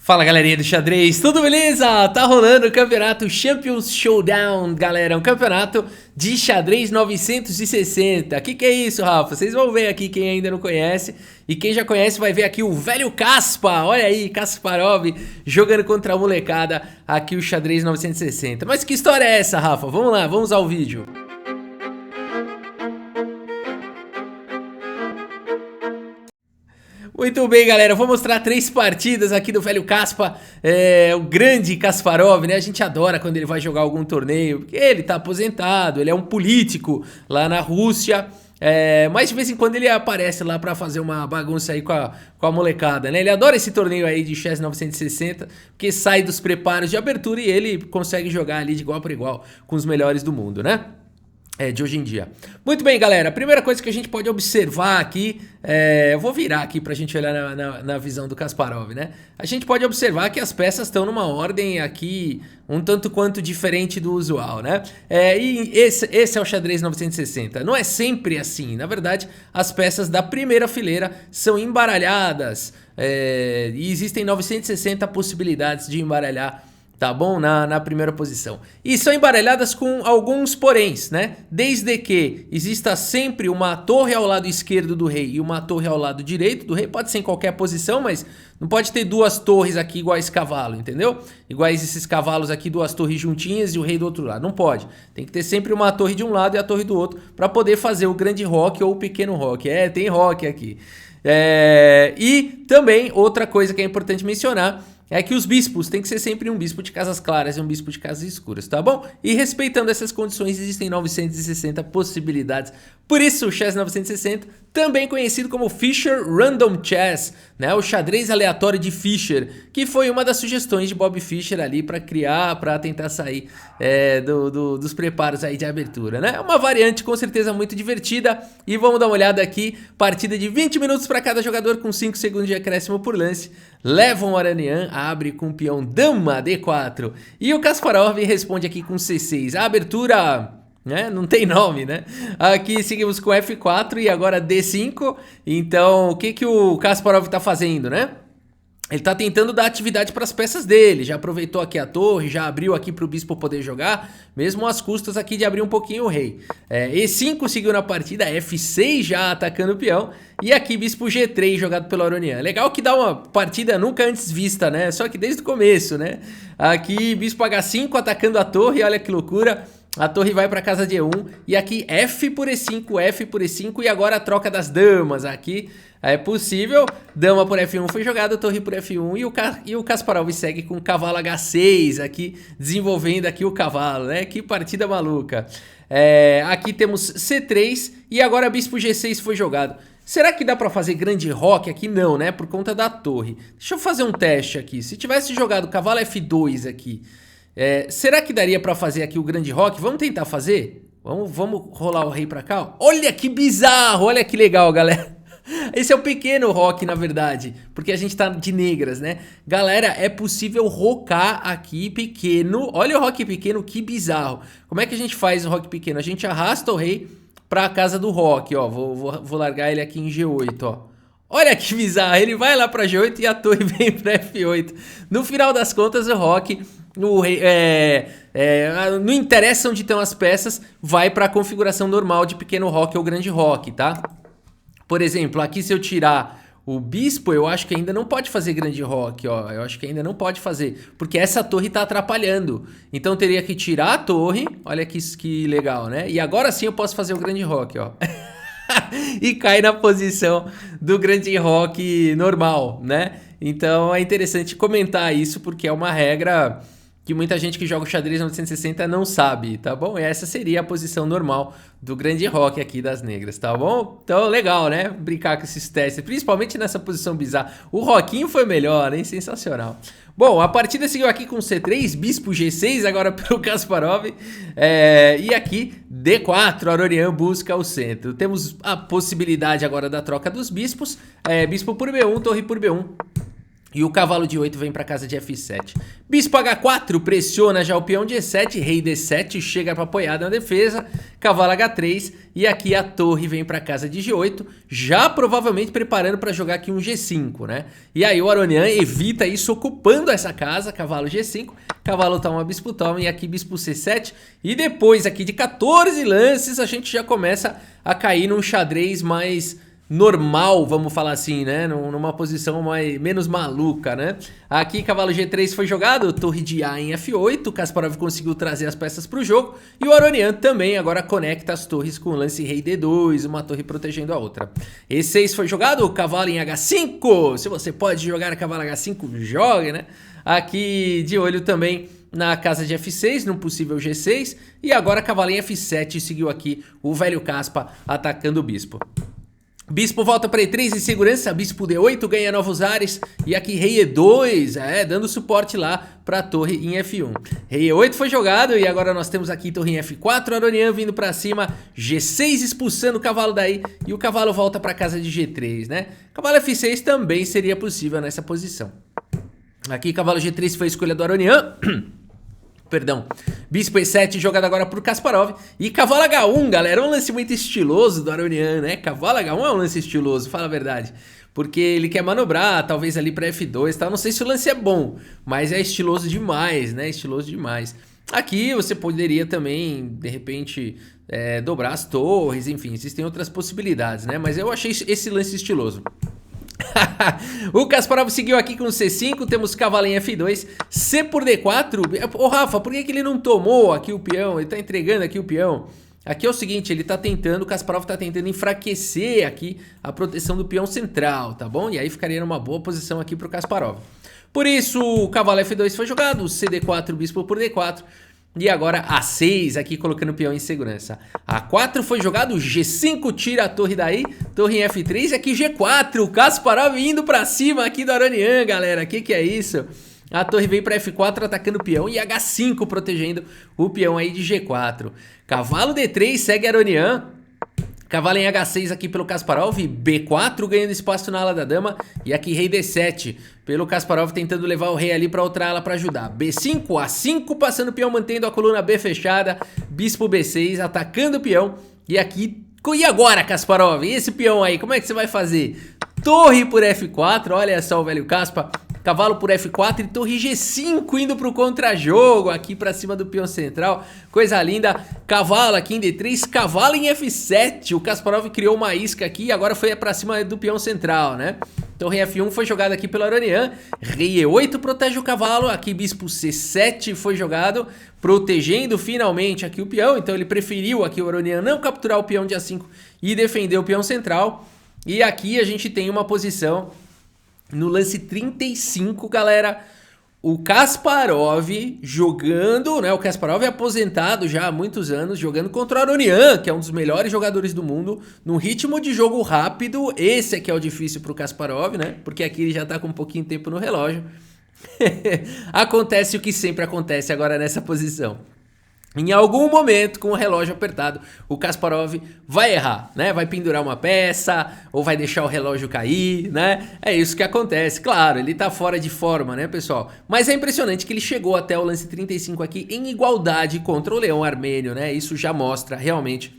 Fala galerinha do xadrez, tudo beleza? Tá rolando o campeonato Champions Showdown, galera, um campeonato de xadrez 960. Que é isso, Rafa? Vocês vão ver aqui quem ainda não conhece, e quem já conhece vai ver aqui o velho Kaspa, olha aí, Kasparov jogando contra a molecada aqui o xadrez 960. Mas que história é essa, Rafa? Vamos lá, vamos ao vídeo. Muito bem, galera, vou mostrar 3 partidas aqui do velho Kaspa, o grande Kasparov, né? A gente adora quando ele vai jogar algum torneio, porque ele tá aposentado, ele é um político lá na Rússia, mas de vez em quando ele aparece lá pra fazer uma bagunça aí com a molecada, né? Ele adora esse torneio aí de Chess 960, porque sai dos preparos de abertura e ele consegue jogar ali de igual para igual com os melhores do mundo, né? De hoje em dia. Muito bem, galera, a primeira coisa que a gente pode observar aqui, eu vou virar aqui pra gente olhar na visão do Kasparov, né? A gente pode observar que as peças estão numa ordem aqui um tanto quanto diferente do usual, né? E esse é o xadrez 960. Não é sempre assim, na verdade, as peças da primeira fileira são embaralhadas, e existem 960 possibilidades de embaralhar, tá bom? Na primeira posição. E são embaralhadas com alguns poréns, né? Desde que exista sempre uma torre ao lado esquerdo do rei e uma torre ao lado direito do rei. Pode ser em qualquer posição, mas não pode ter duas torres aqui iguais cavalo, entendeu? Iguais esses cavalos aqui, duas torres juntinhas e o rei do outro lado. Não pode. Tem que ter sempre uma torre de um lado e a torre do outro para poder fazer o grande roque ou o pequeno roque. Tem roque aqui. E também outra coisa que é importante mencionar é que os bispos tem que ser sempre um bispo de casas claras e um bispo de casas escuras, tá bom? E respeitando essas condições existem 960 possibilidades. Por isso o Chess 960, também conhecido como Fischer Random Chess, né? O xadrez aleatório de Fischer, que foi uma das sugestões de Bob Fischer ali para criar, para tentar sair dos preparos aí de abertura, né? É uma variante com certeza muito divertida e vamos dar uma olhada aqui. Partida de 20 minutos para cada jogador com 5 segundos de acréscimo por lance. Leva um Aranian, abre com o peão Dama D4 e o Kasparov responde aqui com C6. A abertura, né, não tem nome, né? Aqui seguimos com F4 e agora D5. Então o que o Kasparov tá fazendo, né? Ele tá tentando dar atividade para as peças dele, já aproveitou aqui a torre, já abriu aqui para o bispo poder jogar, mesmo às custas aqui de abrir um pouquinho o rei. E5 seguiu na partida, F6 já atacando o peão, e aqui bispo G3 jogado pelo Aronian. Legal que dá uma partida nunca antes vista, né? Só que desde o começo, né? Aqui bispo H5 atacando a torre, olha que loucura. A torre vai para casa de E1 e aqui F por E5, F por E5 e agora a troca das damas aqui. É possível, dama por F1 foi jogada, torre por F1 e o Kasparov segue com cavalo H6 aqui, desenvolvendo aqui o cavalo, né? Que partida maluca. Aqui temos C3 e agora bispo G6 foi jogado. Será que dá pra fazer grande roque aqui? Não, né? Por conta da torre. Deixa eu fazer um teste aqui. Se tivesse jogado cavalo F2 aqui, será que daria pra fazer aqui o grande roque? Vamos tentar fazer? Vamos rolar o rei pra cá? Olha que bizarro, olha que legal, galera. Esse é o pequeno roque, na verdade, porque a gente tá de negras, né? Galera, é possível rocar aqui pequeno. Olha o roque pequeno, que bizarro. Como é que a gente faz o roque pequeno? A gente arrasta o rei pra casa do roque, ó. Vou largar ele aqui em G8, ó. Olha que bizarro, ele vai lá pra G8 e a torre vem pra F8. No final das contas, o roque, não interessa onde estão as peças, vai pra configuração normal de pequeno roque ou grande roque, tá? Por exemplo, aqui se eu tirar o bispo, eu acho que ainda não pode fazer grande roque, ó. Eu acho que ainda não pode fazer, porque essa torre tá atrapalhando. Então teria que tirar a torre, olha que legal, né? E agora sim eu posso fazer o grande roque, ó. E cai na posição do grande roque normal, né? Então é interessante comentar isso, porque é uma regra que muita gente que joga o xadrez 960 não sabe, tá bom? E essa seria a posição normal do grande roque aqui das negras, tá bom? Então legal, né? Brincar com esses testes, principalmente nessa posição bizarra. O roquinho foi melhor, hein? Sensacional. Bom, a partida seguiu aqui com C3, bispo G6 agora pelo Kasparov, e aqui D4, Aronian busca o centro. Temos a possibilidade agora da troca dos bispos, bispo por B1, torre por B1. E o cavalo de 8 vem para casa de F7. Bispo H4 pressiona já o peão de E7, rei D7 chega para apoiar na defesa, cavalo H3 e aqui a torre vem para casa de G8, já provavelmente preparando para jogar aqui um G5, né? E aí o Aronian evita isso ocupando essa casa, cavalo G5, cavalo toma, bispo toma e aqui bispo C7 e depois aqui de 14 lances a gente já começa a cair num xadrez mais normal, vamos falar assim, né? Numa posição menos maluca, né? Aqui cavalo G3 foi jogado, torre de A em F8, Kasparov conseguiu trazer as peças para o jogo e o Aronian também agora conecta as torres com o lance rei D2, uma torre protegendo a outra. E6 foi jogado, cavalo em H5, se você pode jogar cavalo H5, jogue, né? Aqui de olho também na casa de F6, num possível G6 e agora cavalo em F7 seguiu aqui o velho Kaspa atacando o bispo. Bispo volta para E3 em segurança, bispo D8 ganha novos ares e aqui rei E2, dando suporte lá para a torre em F1. Rei E8 foi jogado e agora nós temos aqui torre em F4, Aronian vindo para cima, G6 expulsando o cavalo daí e o cavalo volta para casa de G3, né? Cavalo F6 também seria possível nessa posição. Aqui cavalo G3 foi a escolha do Aronian. Perdão, bispo E7 jogado agora por Kasparov e cavalo H1, galera, é um lance muito estiloso do Aronian, né? Cavalo H1 é um lance estiloso, fala a verdade, porque ele quer manobrar, talvez ali pra F2 e tal, não sei se o lance é bom, mas é estiloso demais, né? Estiloso demais. Aqui você poderia também, de repente, dobrar as torres, enfim, existem outras possibilidades, né? Mas eu achei esse lance estiloso. O Kasparov seguiu aqui com C5, temos cavalo em F2, C por D4. Ô Rafa, por que ele não tomou aqui o peão? Ele tá entregando aqui o peão. Aqui é o seguinte, ele tá tentando, o Kasparov tá tentando enfraquecer aqui a proteção do peão central, tá bom? E aí ficaria numa boa posição aqui pro Kasparov. Por isso, o cavalo F2 foi jogado, CD4, bispo por D4. E agora A6 aqui colocando o peão em segurança. A4 foi jogado, G5 tira a torre daí, torre em F3 e aqui G4, o Kasparov indo pra cima aqui do Aronian, galera, que é isso? A torre vem pra F4 atacando o peão e H5 protegendo o peão aí de G4. Cavalo D3 segue Aronian. Cavalo em H6 aqui pelo Kasparov, B4 ganhando espaço na ala da dama e aqui rei D7 pelo Kasparov tentando levar o rei ali para outra ala para ajudar. B5, A5 passando o peão mantendo a coluna B fechada, bispo B6 atacando o peão e aqui... E agora, Kasparov? E esse peão aí, como é que você vai fazer? Torre por F4, olha só o velho Kaspa. Cavalo por F4 e torre G5 indo pro contra-jogo aqui pra cima do peão central. Coisa linda. Cavalo aqui em D3, cavalo em F7. O Kasparov criou uma isca aqui e agora foi pra cima do peão central, né? Torre F1 foi jogada aqui pelo Aronian. Rei E8 protege o cavalo. Aqui bispo C7 foi jogado, protegendo finalmente aqui o peão. Então ele preferiu aqui o Aronian não capturar o peão de A5 e defender o peão central. E aqui a gente tem uma posição... No lance 35, galera, o Kasparov jogando, né? O Kasparov é aposentado já há muitos anos, jogando contra o Aronian, que é um dos melhores jogadores do mundo, num ritmo de jogo rápido. Esse aqui é o difícil pro Kasparov, né? Porque aqui ele já tá com um pouquinho de tempo no relógio. Acontece o que sempre acontece agora nessa posição. Em algum momento, com o relógio apertado, o Kasparov vai errar, né? Vai pendurar uma peça, ou vai deixar o relógio cair, né? É isso que acontece. Claro, ele tá fora de forma, né, pessoal? Mas é impressionante que ele chegou até o lance 35 aqui em igualdade contra o Leão Armênio, né? Isso já mostra realmente,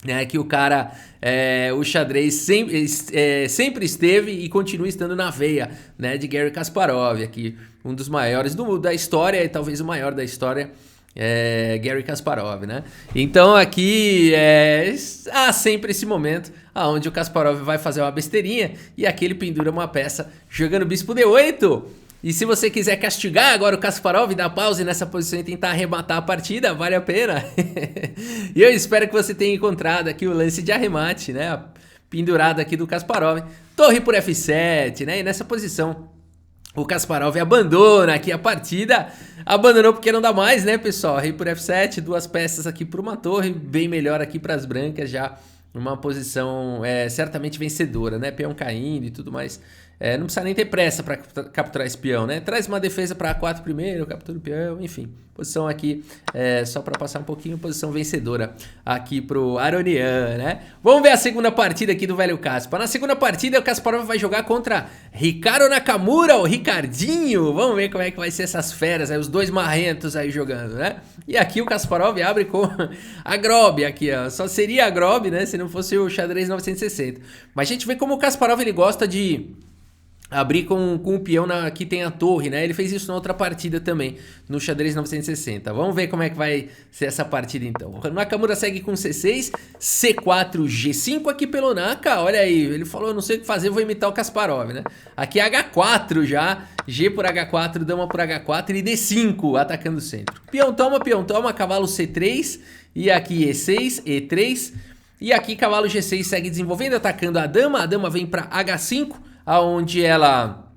né, que o cara, o xadrez sempre esteve e continua estando na veia, né, de Garry Kasparov aqui. Um dos maiores da história e talvez o maior da história. Garry Kasparov, né? Então aqui há sempre esse momento onde o Kasparov vai fazer uma besteirinha e aqui ele pendura uma peça jogando bispo D8. E se você quiser castigar agora o Kasparov, dar pause nessa posição e tentar arrematar a partida, vale a pena. E eu espero que você tenha encontrado aqui o lance de arremate, né? A pendurada aqui do Kasparov. Torre por F7, né? E nessa posição o Kasparov abandona aqui a partida. Abandonou porque não dá mais, né, pessoal? Rei por F7, duas peças aqui por uma torre. Bem melhor aqui para as brancas, já uma posição certamente vencedora, né? Peão caindo e tudo mais. não precisa nem ter pressa para capturar esse peão, né? Traz uma defesa para A4 primeiro, captura o peão, enfim. Posição aqui, só para passar um pouquinho, posição vencedora aqui pro Aronian, né? Vamos ver a segunda partida aqui do velho Kaspa. Na segunda partida, o Kasparov vai jogar contra Ricardo Nakamura, o Ricardinho. Vamos ver como é que vai ser essas feras aí, os dois marrentos aí jogando, né? E aqui o Kasparov abre com a Grob aqui, ó. Só seria a Grob, né, se não fosse o xadrez 960. Mas a gente vê como o Kasparov, ele gosta de abrir com o peão que tem a torre, né? Ele fez isso na outra partida também, no xadrez 960. Vamos ver como é que vai ser essa partida então. O Nakamura segue com C6, C4, G5 aqui pelo Naka. Olha aí, ele falou, eu não sei o que fazer, vou imitar o Kasparov, né? Aqui H4 já, G por H4, dama por H4 e D5 atacando o centro. Peão toma, cavalo C3 e aqui E6, E3 e aqui cavalo G6 segue desenvolvendo, atacando a dama vem para H5, aonde ela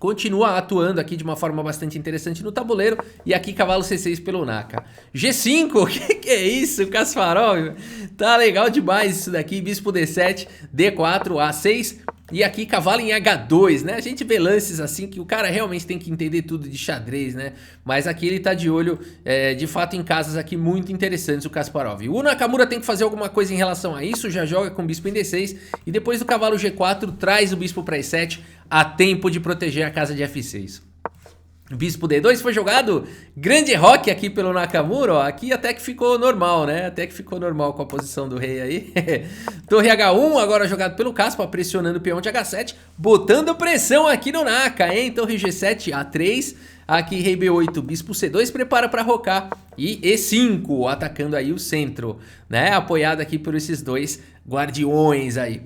continua atuando aqui de uma forma bastante interessante no tabuleiro. E aqui cavalo C6 pelo Naka. G5, o que é isso? Kasparov, tá legal demais isso daqui. Bispo D7, D4, A6. E aqui cavalo em H2, né? A gente vê lances assim que o cara realmente tem que entender tudo de xadrez, né? Mas aqui ele tá de olho, de fato, em casas aqui muito interessantes, o Kasparov. O Nakamura tem que fazer alguma coisa em relação a isso, já joga com o bispo em D6. E depois do cavalo G4, traz o bispo para E7, a tempo de proteger a casa de F6. Bispo D2 foi jogado, grande roque aqui pelo Nakamura, ó, aqui até que ficou normal, né, até que ficou normal com a posição do rei aí. Torre H1 agora jogado pelo Kaspa, pressionando o peão de H7, botando pressão aqui no Naka, hein, Torre G7, A3, aqui rei B8, bispo C2, prepara para rocar, e E5, atacando aí o centro, né, apoiado aqui por esses dois guardiões aí.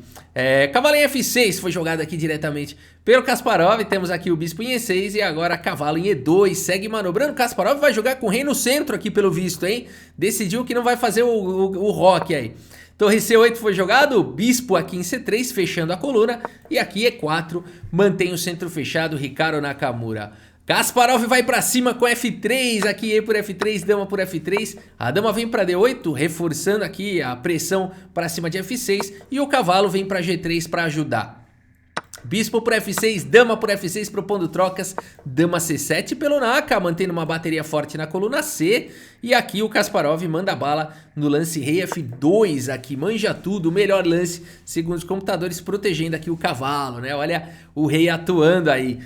Cavalo em F6 foi jogado aqui diretamente pelo Kasparov, temos aqui o bispo em E6 e agora cavalo em E2, segue manobrando, Kasparov vai jogar com o rei no centro aqui pelo visto, hein, decidiu que não vai fazer o roque aí. Torre C8 foi jogado, bispo aqui em C3, fechando a coluna, e aqui E4, mantém o centro fechado, Ricardo Nakamura. Kasparov vai pra cima com F3, aqui E por F3, dama por F3, a dama vem pra D8, reforçando aqui a pressão pra cima de F6, e o cavalo vem pra G3 pra ajudar. Bispo por F6, dama por F6 propondo trocas, dama C7 pelo Naka, mantendo uma bateria forte na coluna C, e aqui o Kasparov manda bala no lance rei F2, aqui manja tudo, o melhor lance segundo os computadores, protegendo aqui o cavalo, né, olha o rei atuando aí.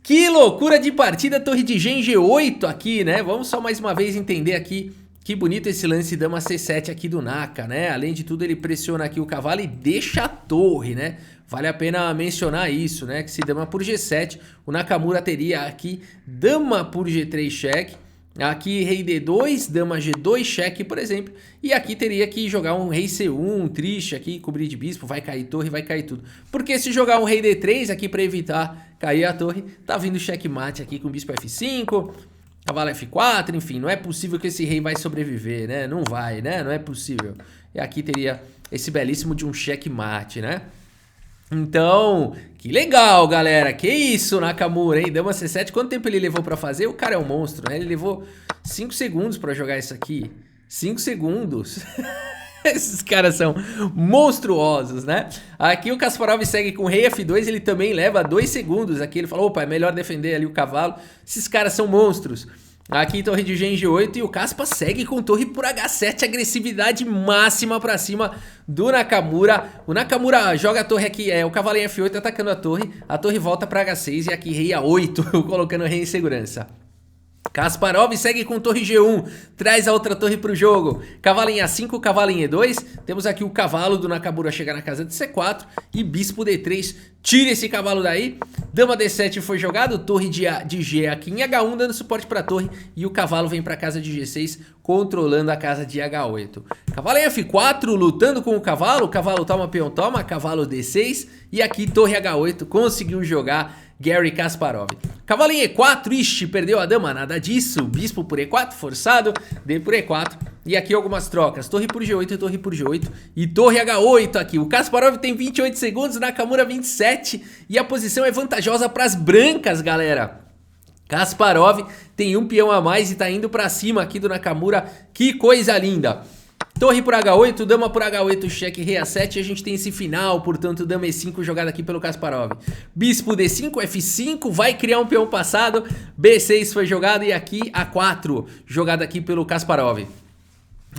Que loucura de partida, torre de Gen G8 aqui, né? Vamos só mais uma vez entender aqui que bonito esse lance dama C7 aqui do Naka, né? Além de tudo, ele pressiona aqui o cavalo e deixa a torre, né? Vale a pena mencionar isso, né? Que se dama por G7, o Nakamura teria aqui dama por G3 cheque. Aqui rei D2, dama G2, cheque, por exemplo. E aqui teria que jogar um rei C1, um triste aqui, cobrir de bispo, vai cair torre, vai cair tudo. Porque se jogar um rei D3 aqui para evitar cair a torre, tá vindo checkmate aqui com bispo F5, cavalo F4, enfim, não é possível que esse rei vai sobreviver, né? Não vai, né? Não é possível. E aqui teria esse belíssimo de um checkmate, né? Então, que legal, galera. Que isso, Nakamura, hein? Dama C7, quanto tempo ele levou pra fazer? O cara é um monstro, né? Ele levou 5 segundos pra jogar isso aqui. 5 segundos. Esses caras são monstruosos, né? Aqui o Kasparov segue com rei F2, ele também leva 2 segundos. Aqui ele falou, opa, é melhor defender ali o cavalo. Esses caras são monstros. Aqui torre de Gen G8 e o Kaspa segue com torre por H7, agressividade máxima pra cima do Nakamura. O Nakamura joga a torre aqui, o cavalo em F8 atacando a torre volta pra H6 e aqui rei A8, colocando o rei em segurança. Kasparov segue com torre G1, traz a outra torre pro jogo, cavalo em A5, cavalo em E2, temos aqui o cavalo do Nakamura chegar na casa de C4 e bispo D3, tira esse cavalo daí, dama D7 foi jogado, torre de G aqui em H1 dando suporte pra torre e o cavalo vem pra casa de G6 controlando a casa de H8. Cavalo em F4 lutando com o cavalo toma, peão toma, cavalo D6 e aqui torre H8 conseguiu jogar Garry Kasparov. Cavalo em E4, ixi, perdeu a dama, nada disso. Bispo por E4, forçado, D por E4. E aqui algumas trocas, torre por G8, torre por G8 e torre H8 aqui. O Kasparov tem 28 segundos, Nakamura 27 e a posição é vantajosa para as brancas, galera. Kasparov tem um peão a mais e tá indo pra cima aqui do Nakamura, que coisa linda. Torre por H8, dama por H8, cheque, rei A7, e a gente tem esse final, portanto, dama E5 jogada aqui pelo Kasparov. Bispo D5, F5, vai criar um peão passado, B6 foi jogado e aqui A4, jogada aqui pelo Kasparov.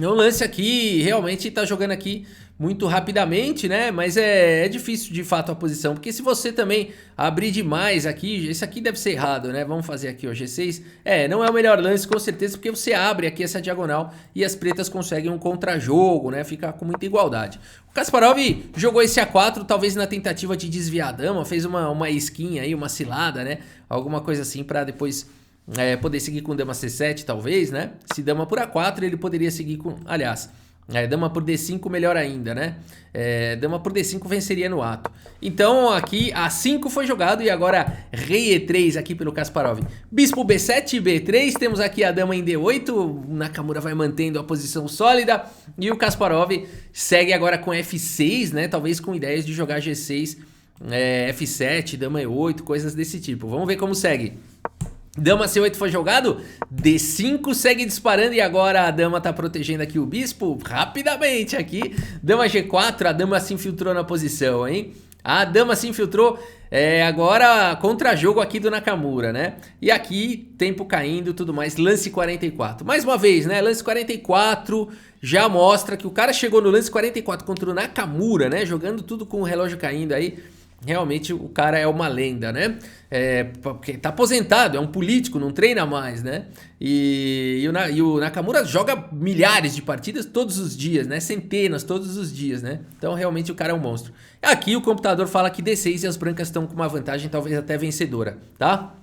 O lance aqui realmente tá jogando aqui muito rapidamente, né? Mas é difícil de fato a posição, porque se você também abrir demais aqui, esse aqui deve ser errado, né? Vamos fazer aqui, ó, G6. Não é o melhor lance com certeza, porque você abre aqui essa diagonal e as pretas conseguem um contra-jogo, né? Fica com muita igualdade. O Kasparov jogou esse A4, talvez na tentativa de desviar a dama, fez uma skin aí, uma cilada, né? Alguma coisa assim pra depois... poder seguir com dama C7 talvez, né? Se dama por A4 ele poderia seguir com... Aliás, dama por D5 melhor ainda, né? Dama por D5 venceria no ato. Então aqui A5 foi jogado e agora rei E3 aqui pelo Kasparov. Bispo B7 e B3, temos aqui a dama em D8, o Nakamura vai mantendo a posição sólida e o Kasparov segue agora com F6, né? Talvez com ideias de jogar G6, F7, dama E8, coisas desse tipo. Vamos ver como segue. Dama C8 foi jogado, D5 segue disparando e agora a dama tá protegendo aqui o bispo rapidamente aqui. Dama G4, a dama se infiltrou na posição, hein? A dama se infiltrou, agora contra-jogo aqui do Nakamura, né? E aqui, tempo caindo, tudo mais, lance 44. Mais uma vez, né? Lance 44 já mostra que o cara chegou no lance 44 contra o Nakamura, né? Jogando tudo com o relógio caindo aí. Realmente o cara é uma lenda, né? Porque tá aposentado, é um político, não treina mais, né? E o Nakamura joga milhares de partidas todos os dias, né? Centenas todos os dias, né? Então realmente o cara é um monstro. Aqui o computador fala que D6 e as brancas estão com uma vantagem talvez até vencedora, tá?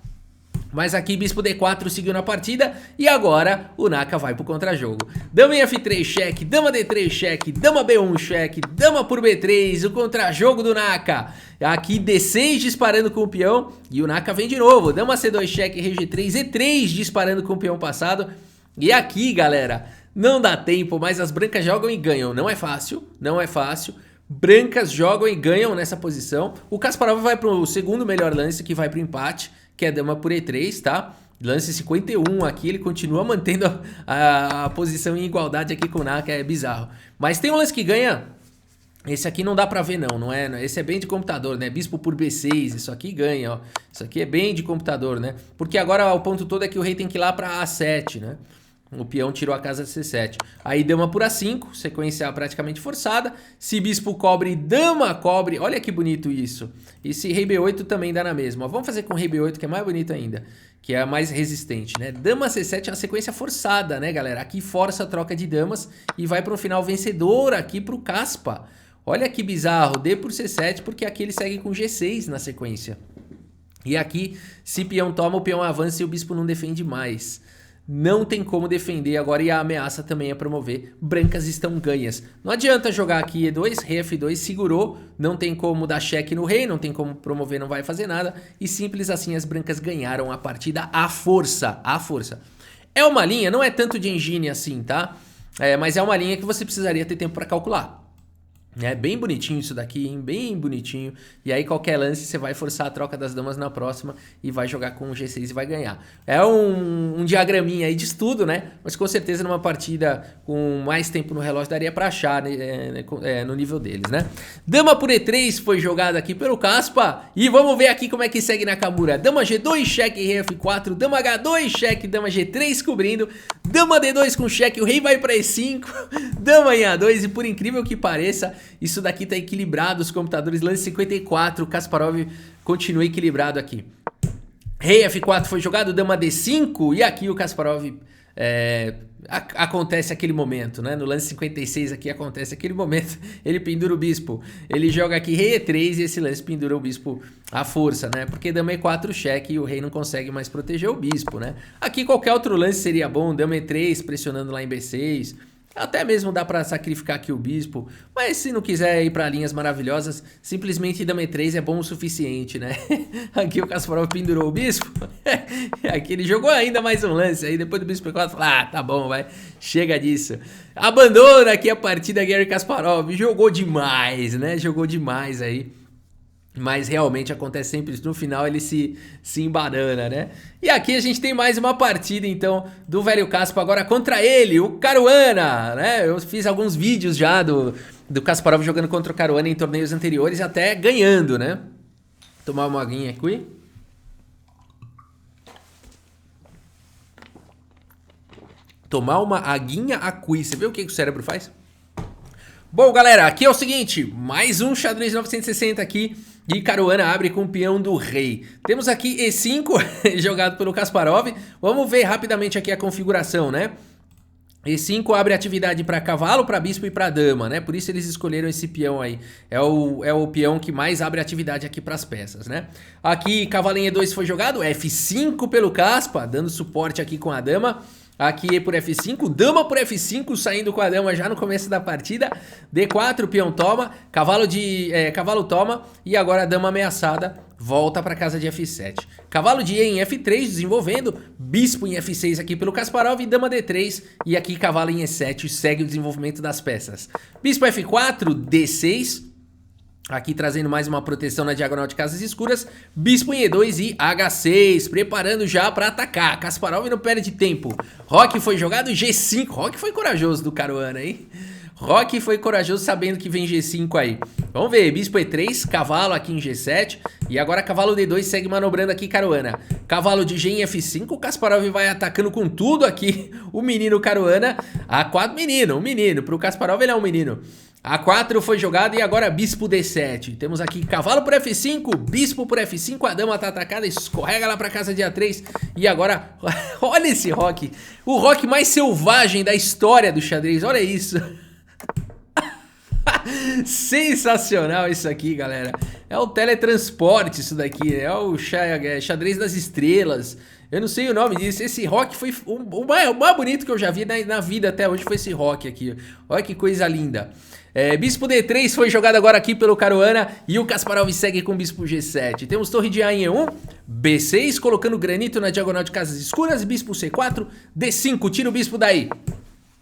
Mas aqui bispo D4 seguiu na partida e agora o Naka vai pro contra-jogo. Dama em F3 cheque, dama D3 cheque, dama B1 cheque, dama por B3, o contra-jogo do Naka. Aqui D6 disparando com o peão e o Naka vem de novo. Dama C2 cheque, rei G3, E3 disparando com o peão passado. E aqui, galera, não dá tempo, mas as brancas jogam e ganham. Não é fácil, não é fácil. Brancas jogam e ganham nessa posição. O Kasparov vai pro segundo melhor lance, que vai pro empate, que é dama por E3, tá? Lance 51 aqui, ele continua mantendo a posição em igualdade aqui com o Naka, é bizarro. Mas tem um lance que ganha, esse aqui não dá pra ver não é? Esse é bem de computador, né? Bispo por B6, isso aqui ganha, ó. Isso aqui é bem de computador, né? Porque agora o ponto todo é que o rei tem que ir lá pra A7, né? O peão tirou a casa C7. Aí dama por A5, sequência praticamente forçada. Se bispo cobre, dama cobre. Olha que bonito isso. E se rei B8 também dá na mesma. Vamos fazer com rei B8 que é mais bonito ainda. Que é mais resistente, né? Dama C7 é uma sequência forçada, né, galera? Aqui força a troca de damas e vai para um final vencedor aqui pro Kaspa. Olha que bizarro. D por C7 porque aqui ele segue com G6 na sequência. E aqui, se peão toma, o peão avança e o bispo não defende mais. Não tem como defender agora e a ameaça também é promover. Brancas estão ganhas. Não adianta jogar aqui E2, rei F2, segurou. Não tem como dar cheque no rei, não tem como promover, não vai fazer nada. E simples assim as brancas ganharam a partida à força. À força. É uma linha, não é tanto de engine assim, tá? Mas é uma linha que você precisaria ter tempo para calcular. É bem bonitinho isso daqui, hein? Bem bonitinho. E aí qualquer lance você vai forçar a troca das damas na próxima e vai jogar com o G6 e vai ganhar. É um diagraminha aí de estudo, né? Mas com certeza numa partida com mais tempo no relógio daria pra achar, né? No nível deles, né? Dama por E3 foi jogada aqui pelo Kaspa. E vamos ver aqui como é que segue Nakamura. Dama G2, cheque, rei F4. Dama H2, cheque, dama G3 cobrindo. Dama D2 com cheque, o rei vai pra E5. Dama em A2 e por incrível que pareça... Isso daqui tá equilibrado, os computadores, lance 54, o Kasparov continua equilibrado aqui. Rei F4 foi jogado, dama D5, e aqui o Kasparov acontece aquele momento, né? No lance 56 aqui acontece aquele momento, ele pendura o bispo. Ele joga aqui rei E3 e esse lance pendura o bispo à força, né? Porque dama E4 cheque e o rei não consegue mais proteger o bispo, né? Aqui qualquer outro lance seria bom, dama E3 pressionando lá em B6... Até mesmo dá pra sacrificar aqui o bispo, mas se não quiser ir pra linhas maravilhosas, simplesmente dama E3 é bom o suficiente, né? Aqui o Kasparov pendurou o bispo, aqui ele jogou ainda mais um lance, aí depois do bispo E4 falou, tá bom, vai, chega disso. Abandona aqui a partida Garry Kasparov, jogou demais, né? Jogou demais aí. Mas realmente acontece sempre isso. No final ele se embanana, né? E aqui a gente tem mais uma partida, então, do Velho Caspa agora contra ele, o Caruana, né? Eu fiz alguns vídeos já do Kasparov jogando contra o Caruana em torneios anteriores, até ganhando, né? Tomar uma aguinha aqui. Tomar uma aguinha aqui. Você vê o que o cérebro faz? Bom, galera, aqui é o seguinte, mais um xadrez 960 aqui, e Caruana abre com o peão do rei. Temos aqui E5 jogado pelo Kasparov. Vamos ver rapidamente aqui a configuração, né? E5 abre atividade para cavalo, para bispo e para dama, né? Por isso eles escolheram esse peão aí. É o peão que mais abre atividade aqui para as peças, né? Aqui cavalinho E2 foi jogado, F5 pelo Kaspa, dando suporte aqui com a dama. Aqui E por F5, dama por F5, saindo com a dama já no começo da partida. D4, peão toma, cavalo toma, e agora a dama ameaçada volta para casa de F7. Cavalo de E em F3, desenvolvendo, bispo em F6 aqui pelo Kasparov, e dama D3, e aqui cavalo em E7, segue o desenvolvimento das peças. Bispo F4, D6, aqui trazendo mais uma proteção na diagonal de casas escuras. Bispo em E2 e H6, preparando já para atacar. Kasparov não perde tempo. Roque foi jogado, G5. Roque foi corajoso do Caruana, hein? Roque foi corajoso sabendo que vem G5 aí. Vamos ver, bispo E3, cavalo aqui em G7. E agora cavalo D2 segue manobrando aqui Caruana. Cavalo de G em F5, o Kasparov vai atacando com tudo aqui o menino Caruana. A4, menino, um menino. Pro Kasparov ele é um menino. A4 foi jogado e agora bispo D7. Temos aqui cavalo por F5, bispo por F5, a dama tá atacada, escorrega lá pra casa de A3. E agora, olha esse roque, o roque mais selvagem da história do xadrez, olha isso. Sensacional isso aqui, galera. É o teletransporte isso daqui, é o xadrez das estrelas. Eu não sei o nome disso. Esse rock foi o mais bonito que eu já vi na vida até hoje, foi esse rock aqui. Olha que coisa linda. Bispo D3 foi jogado agora aqui pelo Caruana e o Kasparov segue com bispo G7. Temos torre de A em E1, B6, colocando granito na diagonal de casas escuras, bispo C4, D5, tira o bispo daí.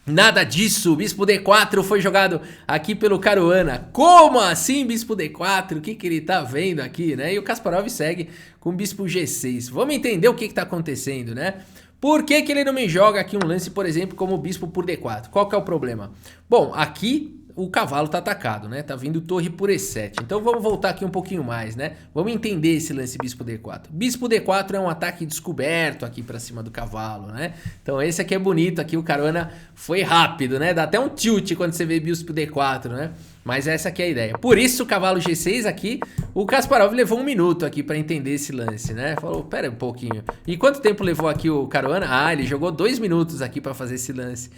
Nada disso, bispo D4 foi jogado aqui pelo Caruana. Como assim bispo D4? O que ele tá vendo aqui, né? E o Kasparov segue com bispo G6. Vamos entender o que tá acontecendo, né? Por que ele não me joga aqui um lance, por exemplo, como bispo por D4? Qual que é o problema? Bom, aqui o cavalo tá atacado, né? Tá vindo torre por E7. Então vamos voltar aqui um pouquinho mais, né? Vamos entender esse lance bispo D4. Bispo D4 é um ataque descoberto aqui pra cima do cavalo, né? Então esse aqui é bonito, aqui o Caruana foi rápido, né? Dá até um tilt quando você vê bispo D4, né? Mas essa aqui é a ideia. Por isso o cavalo G6 aqui, o Kasparov levou um minuto aqui pra entender esse lance, né? Falou, pera um pouquinho. E quanto tempo levou aqui o Caruana? Ah, ele jogou 2 minutos aqui pra fazer esse lance.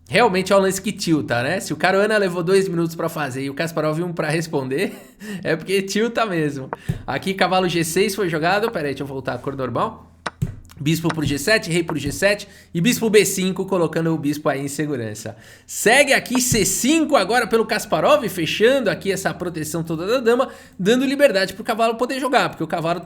Realmente é um lance que tilta, né? Se o Caruana levou 2 minutos pra fazer e o Kasparov 1 pra responder, é porque tilta mesmo. Aqui cavalo G6 foi jogado, pera aí, deixa eu voltar a cor normal. Bispo por G7, rei por G7 e bispo B5, colocando o bispo aí em segurança. Segue aqui C5 agora pelo Kasparov, fechando aqui essa proteção toda da dama, dando liberdade pro cavalo poder jogar, porque o cavalo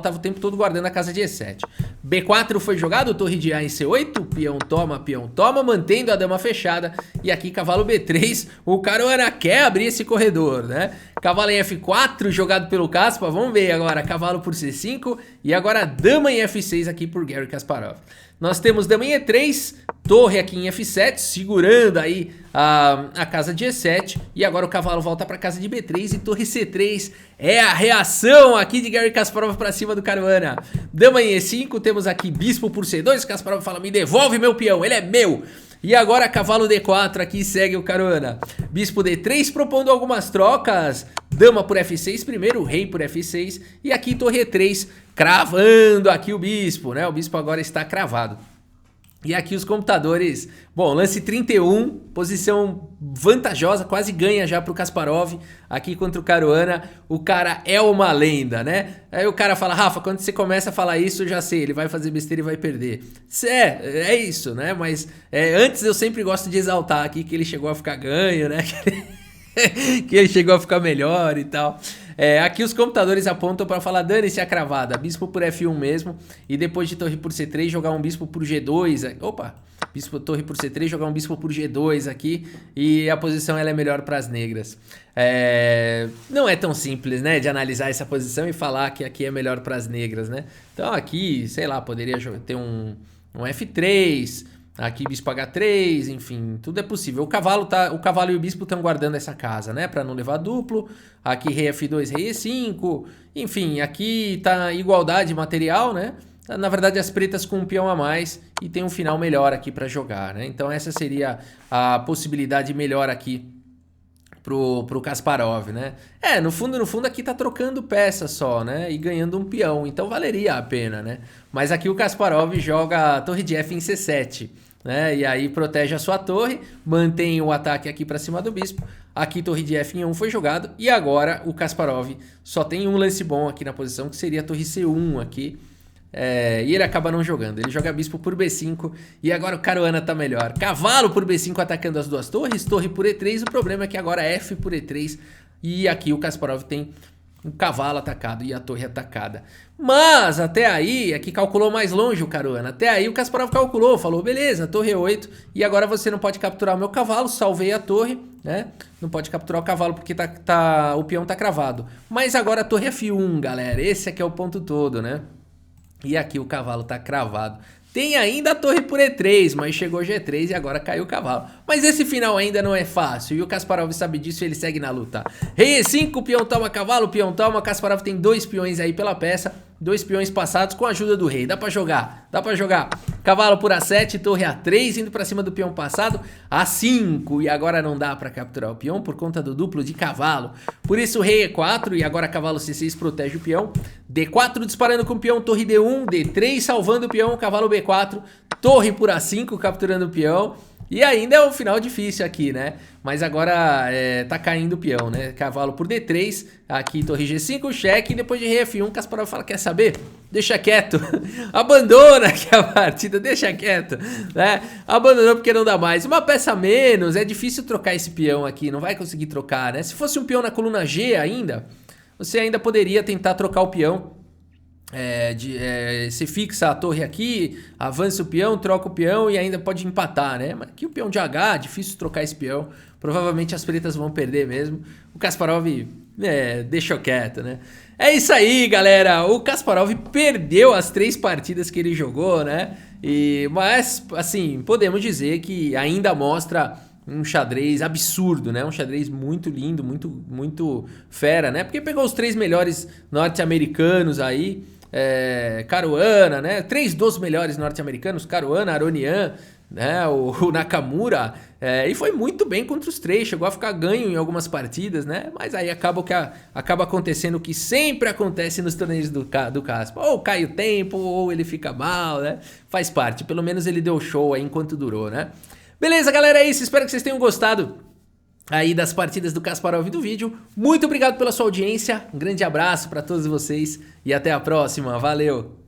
tava o tempo todo guardando a casa de E7. B4 foi jogado, torre de A em C8, peão toma, mantendo a dama fechada. E aqui cavalo B3, o Caruana quer abrir esse corredor, né? Cavalo em F4, jogado pelo Kaspa, vamos ver agora, cavalo por C5 e agora dama em F6 aqui por Garry Kasparov. Nós temos dama em E3, torre aqui em F7, segurando aí a casa de E7. E agora o cavalo volta para casa de B3 e torre C3 é a reação aqui de Garry Kasparov para cima do Caruana. Dama em E5, temos aqui bispo por C2, Kasparov fala, me devolve meu peão, ele é meu. E agora cavalo D4 aqui segue o Caruana. Bispo D3 propondo algumas trocas. Dama por F6 primeiro, rei por F6. E aqui torre E3 cravando aqui o bispo, né? O bispo agora está cravado. E aqui os computadores, bom, lance 31, posição vantajosa, quase ganha já pro Kasparov, aqui contra o Caruana, o cara é uma lenda, né? Aí o cara fala, Rafa, quando você começa a falar isso, eu já sei, ele vai fazer besteira e vai perder. É isso, né? Mas antes eu sempre gosto de exaltar aqui que ele chegou a ficar ganho, né? Que ele chegou a ficar melhor e tal. Aqui os computadores apontam para falar, dane-se a cravada, bispo por F1 mesmo, e depois de torre por C3 jogar um bispo por G2, opa, bispo torre por C3, jogar um bispo por G2 aqui, e a posição ela é melhor para as negras. Não é tão simples, né, de analisar essa posição e falar que aqui é melhor para as negras, né? Então aqui, sei lá, poderia ter um F3, aqui bispo H3, enfim, tudo é possível. O cavalo e o bispo estão guardando essa casa, né, para não levar duplo. Aqui rei F2, rei E5, enfim, aqui tá igualdade material, né? Na verdade as pretas com um peão a mais e tem um final melhor aqui para jogar, né? Então essa seria a possibilidade melhor aqui pro Kasparov, né? No fundo aqui tá trocando peça só, né? E ganhando um peão, então valeria a pena, né? Mas aqui o Kasparov joga a torre de F em C7, né? E aí protege a sua torre, mantém o ataque aqui para cima do bispo. Aqui torre de F em 1 foi jogado e agora o Kasparov só tem um lance bom aqui na posição, que seria a torre C1 aqui. E ele acaba não jogando, ele joga bispo por B5 e agora o Caruana tá melhor. Cavalo por B5 atacando as duas torres, torre por E3, o problema é que agora F por E3 e aqui o Kasparov tem um cavalo atacado e a torre atacada. Mas até aí, aqui calculou mais longe o Caruana, até aí o Kasparov calculou, falou beleza, torre E8 e agora você não pode capturar o meu cavalo, salvei a torre, né? Não pode capturar o cavalo porque o peão tá cravado. Mas agora a torre F1, galera, esse aqui é o ponto todo, né? E aqui o cavalo tá cravado. Tem ainda a torre por E3, mas chegou G3 e agora caiu o cavalo. Mas esse final ainda não é fácil e o Kasparov sabe disso e ele segue na luta. Rei E5, peão toma cavalo, peão toma. O Kasparov tem 2 peões aí pela peça. 2 peões passados com a ajuda do rei. Dá pra jogar, dá pra jogar. Cavalo por A7, torre A3, indo pra cima do peão passado. A5, e agora não dá pra capturar o peão por conta do duplo de cavalo. Por isso rei E4, e agora cavalo C6 protege o peão. D4 disparando com o peão, torre D1. D3 salvando o peão, cavalo B4. Torre por A5 capturando o peão. E ainda é um final difícil aqui, né? Mas agora tá caindo o peão, né? Cavalo por D3, aqui torre G5, cheque, e depois de rei F1, Kasparov fala, quer saber? Deixa quieto, abandona aqui a partida, deixa quieto, né? Abandonou porque não dá mais. Uma peça a menos, é difícil trocar esse peão aqui, não vai conseguir trocar, né? Se fosse um peão na coluna G ainda, você ainda poderia tentar trocar o peão. Você fixa a torre aqui, avança o peão, troca o peão e ainda pode empatar, né? Mas aqui o peão de H, difícil trocar esse peão. Provavelmente as pretas vão perder mesmo. O Kasparov deixou quieto, né? É isso aí, galera. O Kasparov perdeu as 3 partidas que ele jogou, né? Mas, assim, podemos dizer que ainda mostra um xadrez absurdo, né? Um xadrez muito lindo, muito fera, né? Porque pegou os 3 melhores norte-americanos aí. Caruana, né? 3 dos melhores norte-americanos, Caruana, Aronian, né? O Nakamura, e foi muito bem contra os 3, chegou a ficar ganho em algumas partidas, né? Mas aí acaba acontecendo o que sempre acontece nos torneios do Kaspa, ou cai o tempo, ou ele fica mal, né? Faz parte, pelo menos ele deu show aí enquanto durou, né? Beleza, galera, é isso, espero que vocês tenham gostado aí das partidas do Kasparov do vídeo. Muito obrigado pela sua audiência, um grande abraço para todos vocês e até a próxima, valeu!